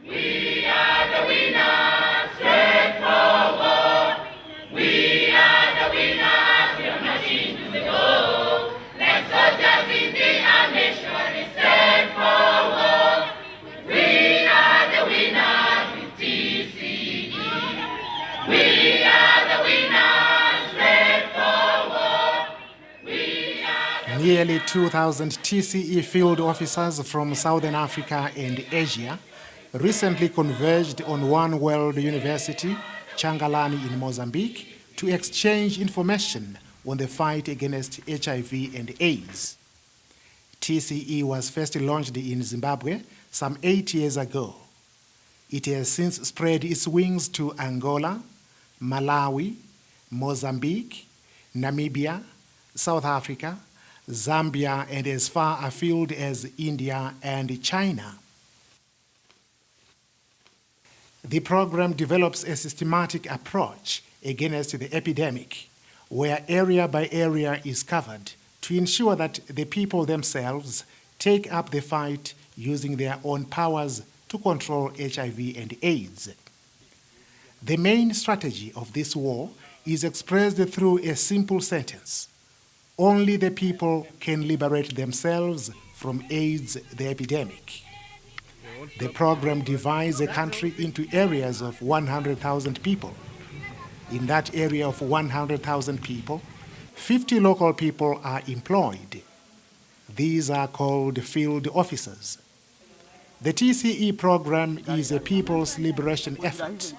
We are the winners, straight forward. We are the winners, we are marching to the goal. Let's soldiers in the army, surely stand forward. We are the winners with TCE. We are the winners, straight forward. We are the Nearly 2,000 TCE field officers from Southern Africa and Asia recently converged on One World University, Changalani in Mozambique, to exchange information on the fight against HIV and AIDS. TCE was first launched in Zimbabwe some 8 years ago. It has since spread its wings to Angola, Malawi, Mozambique, Namibia, South Africa, Zambia, and as far afield as India and China. The program develops a systematic approach against the epidemic, where area by area is covered to ensure that the people themselves take up the fight using their own powers to control HIV and AIDS. The main strategy of this war is expressed through a simple sentence: only the people can liberate themselves from AIDS, the epidemic. The program divides a country into areas of 100,000 people. In that area of 100,000 people, 50 local people are employed. These are called field officers. The TCE program is a people's liberation effort,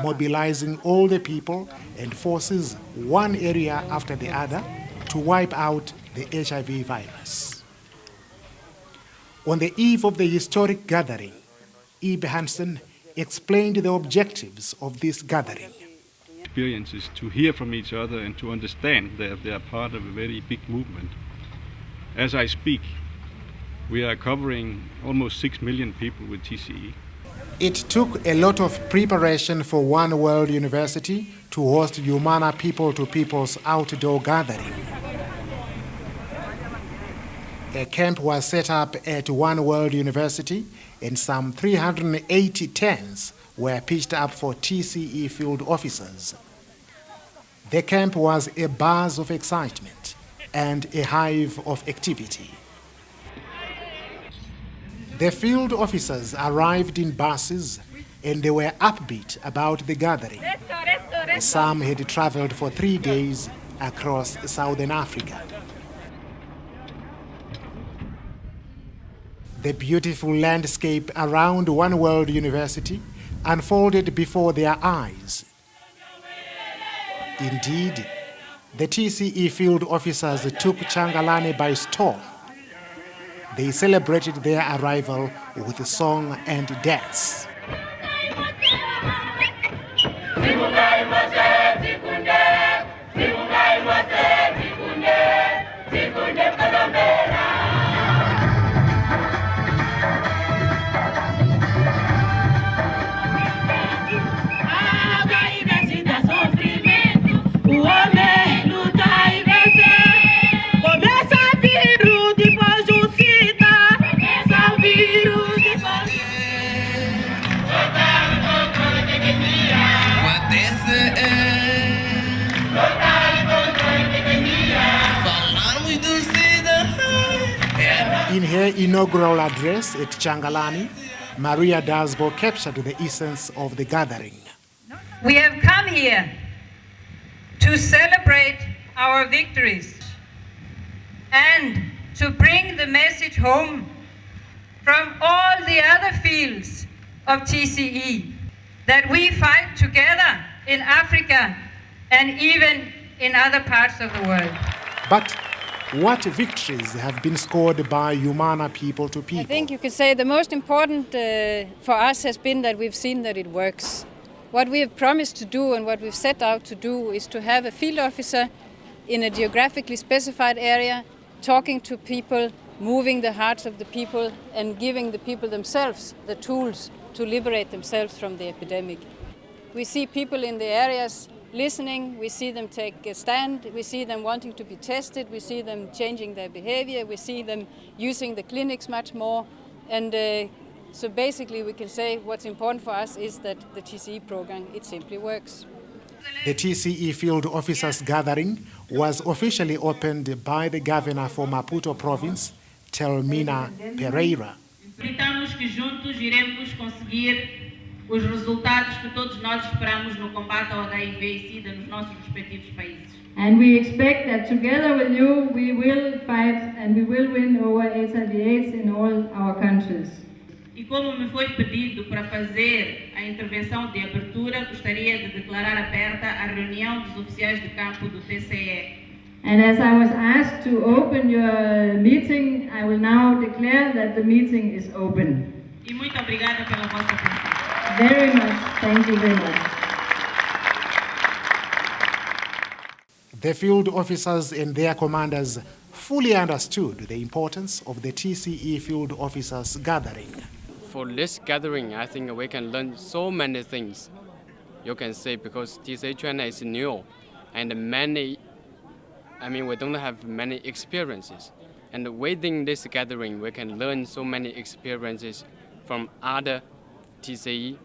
mobilizing all the people and forces one area after the other to wipe out the HIV virus. On the eve of the historic gathering, Ibe Hansen explained the objectives of this gathering. Experiences to hear from each other and to understand that they are part of a very big movement. As I speak, we are covering almost 6 million people with TCE. It took a lot of preparation for One World University to host Humana People to People's outdoor gathering. A camp was set up at One World University and some 380 tents were pitched up for TCE field officers. The camp was a buzz of excitement and a hive of activity. The field officers arrived in buses and they were upbeat about the gathering. Some had traveled for 3 days across Southern Africa. The beautiful landscape around One World University unfolded before their eyes. Indeed, the TCE field officers took Changalani by storm. They celebrated their arrival with song and dance. In her inaugural address at Changalani, Maria Dasbo captured the essence of the gathering. We have come here to celebrate our victories and to bring the message home from all the other fields of TCE that we fight together in Africa and even in other parts of the world. But what victories have been scored by Humana People to People? I think you could say the most important for us has been that we've seen that it works. What we have promised to do and what we've set out to do is to have a field officer in a geographically specified area, talking to people, moving the hearts of the people and giving the people themselves the tools to liberate themselves from the epidemic. We see people in the areas listening, we see them take a stand, we see them wanting to be tested, we see them changing their behavior, we see them using the clinics much more, and So basically we can say what's important for us is that the TCE program, it simply works. The TCE Field Officers Gathering was officially opened by the Governor for Maputo Province, Telmina Pereira. Acreditamos que juntos iremos conseguir os resultados que todos nós esperamos no combate ao HIV e SIDA nos nossos respectivos países. And we expect that together with you we will fight and we will win over HIV/AIDS in all our countries. E como me foi pedido para fazer a intervenção de abertura, gostaria de declarar aberta a reunião dos oficiais de campo do TCE. And as I was asked to open your meeting, I will now declare that the meeting is open. E muito obrigada pela vossa atenção. Very much, thank you very much. The field officers and their commanders fully understood the importance of the TCE Field Officers Gathering. For this gathering, I think we can learn so many things. You can say because TCE training is new and we don't have many experiences. And within this gathering, we can learn so many experiences from other TCE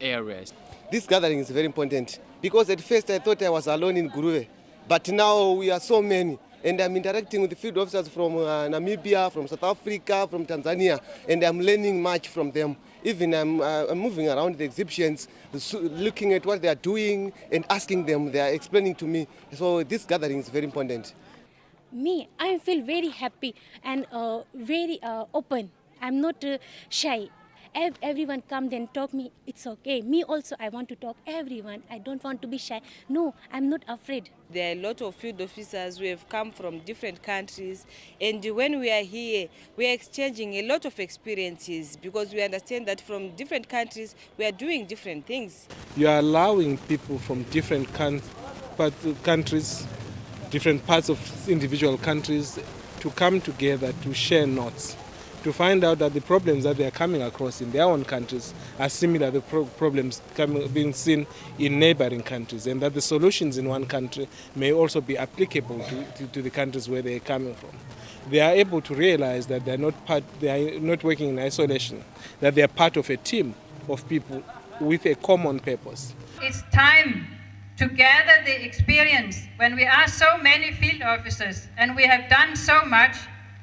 areas. This gathering is very important because at first I thought I was alone in Guruwe, but now we are so many. And I'm interacting with the field officers from Namibia, from South Africa, from Tanzania, and I'm learning much from them. Even I'm moving around the exhibitions, looking at what they are doing and asking them. They are explaining to me. So this gathering is very important. Me, I feel very happy and very open. I'm not shy. Everyone come then talk me, it's okay. Me also, I want to talk everyone. I don't want to be shy. No, I'm not afraid. There are a lot of field officers who have come from different countries, and when we are here, we are exchanging a lot of experiences because we understand that from different countries, we are doing different things. You are allowing people from different countries, different parts of individual countries to come together to share notes, to find out that the problems that they are coming across in their own countries are similar to the problems being seen in neighboring countries, and that the solutions in one country may also be applicable to the countries where they are coming from. They are able to realize that they are not working in isolation, that they are part of a team of people with a common purpose. It's time to gather the experience. When we are so many field officers and we have done so much,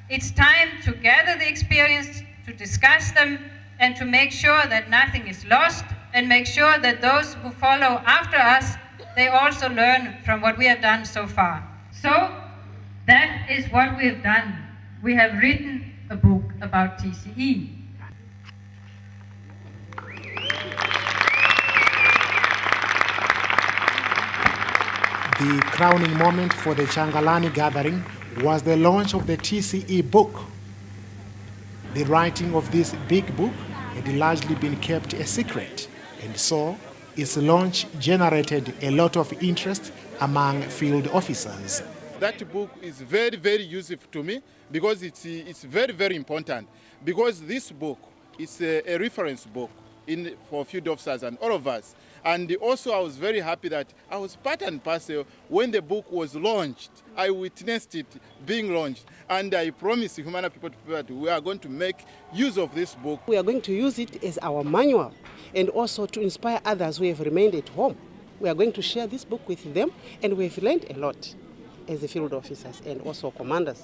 it's time to gather the experience, to discuss them, and to make sure that nothing is lost, and make sure that those who follow after us, they also learn from what we have done so far. So that is what we have done. We have written a book about TCE. The crowning moment for the Changalani gathering was the launch of the TCE book. The writing of this big book had largely been kept a secret, and so its launch generated a lot of interest among field officers. That book is very, very useful to me because it's very, very important, because this book is a reference book for field officers and all of us. And also I was very happy that I was part and parcel when the book was launched. I witnessed it being launched, and I promised Humana People that we are going to make use of this book. We are going to use it as our manual and also to inspire others who have remained at home. We are going to share this book with them, and we have learned a lot as the field officers and also commanders.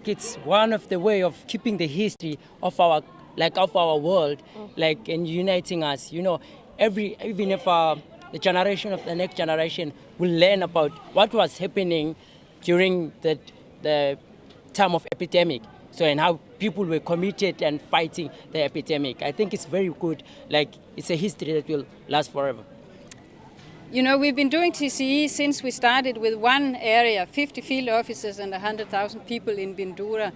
It's one of the way of keeping the history of our world, and uniting us. Even if the generation of the next generation will learn about what was happening during the time of epidemic, and how people were committed and fighting the epidemic. I think it's very good. It's a history that will last forever. We've been doing TCE since we started with one area, 50 field officers and 100,000 people in Bindura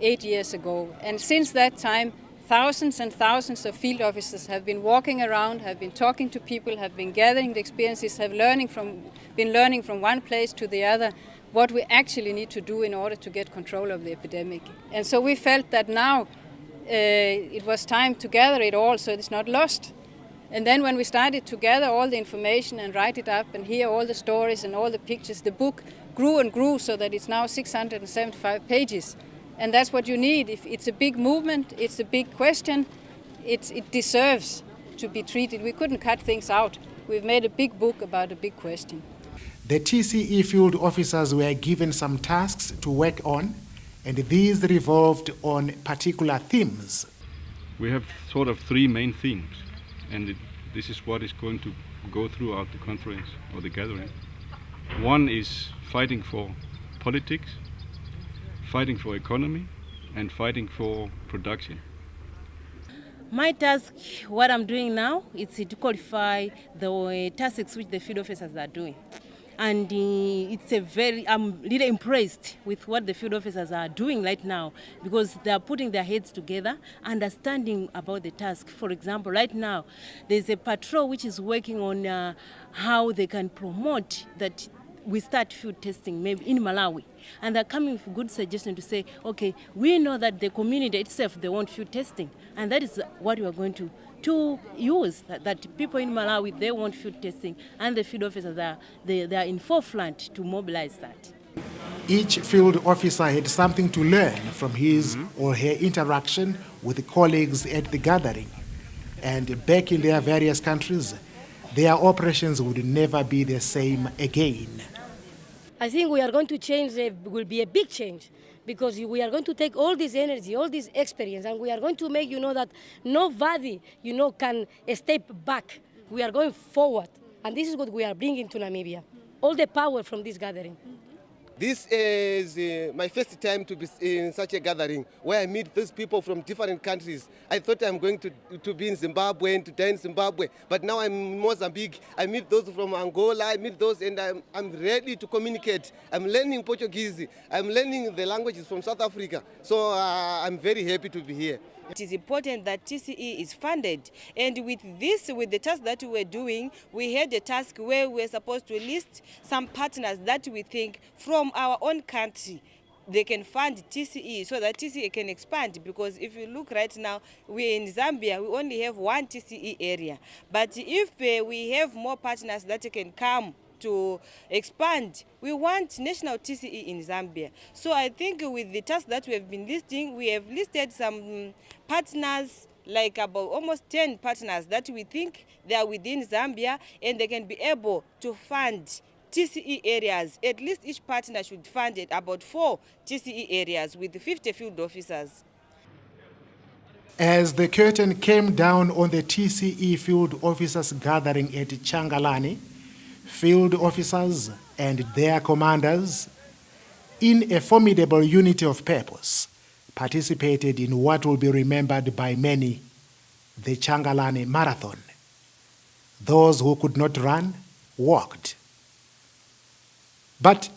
8 years ago. And since that time, thousands and thousands of field officers have been walking around, have been talking to people, have been gathering the experiences, have been learning from one place to the other what we actually need to do in order to get control of the epidemic. And so we felt that now it was time to gather it all so it's not lost. And then when we started to gather all the information and write it up and hear all the stories and all the pictures, the book grew and grew so that it's now 675 pages. And that's what you need. If it's a big movement, it's a big question, it deserves to be treated. We couldn't cut things out. We've made a big book about a big question. The TCE field officers were given some tasks to work on, and these revolved on particular themes. We have sort of three main themes, and this is what is going to go throughout the conference or the gathering. One is fighting for politics, fighting for economy, and fighting for production. My task, what I'm doing now, is to qualify the tasks which the field officers are doing. And I'm really impressed with what the field officers are doing right now, because they are putting their heads together, understanding about the task. For example, right now, there's a patrol which is working on how they can promote that we start food testing maybe in Malawi. And they're coming with good suggestion to say, okay, we know that the community itself, they want food testing. And that is what we are going to use, that people in Malawi, they want food testing, and the field officers they are in forefront to mobilize that. Each field officer had something to learn from his or her interaction with colleagues at the gathering. And back in their various countries, their operations would never be the same again. I think we are going to change, will be a big change, because we are going to take all this energy, all this experience, and we are going to make that nobody, can step back. We are going forward, and this is what we are bringing to Namibia, all the power from this gathering. This is my first time to be in such a gathering where I meet those people from different countries. I thought I'm going to be in Zimbabwe and to die in Zimbabwe, but now I'm in Mozambique. I meet those from Angola, I meet those, and I'm ready to communicate. I'm learning Portuguese. I'm learning the languages from South Africa. So I'm very happy to be here. It is important that TCE is funded, and with the task that we were doing, we had a task where we were supposed to list some partners that we think from our own country they can fund TCE so that TCE can expand, because if you look right now, we're in Zambia, we only have one TCE area. But if we have more partners that can come to expand, we want national TCE in Zambia. So I think with the task that we have been listing, we have listed some partners, like about almost 10 partners that we think they are within Zambia and they can be able to fund TCE areas. At least each partner should fund about 4 TCE areas with 50 field officers. As the curtain came down on the TCE field officers gathering at Changalani, field officers and their commanders, in a formidable unity of purpose, participated in what will be remembered by many, the Changalani Marathon. Those who could not run, walked. But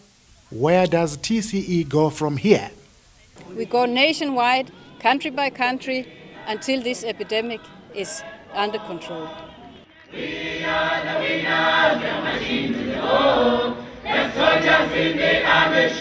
where does TCE go from here? We go nationwide, country by country, until this epidemic is under control. We are the winners, the machine to the goal. The soldiers in the army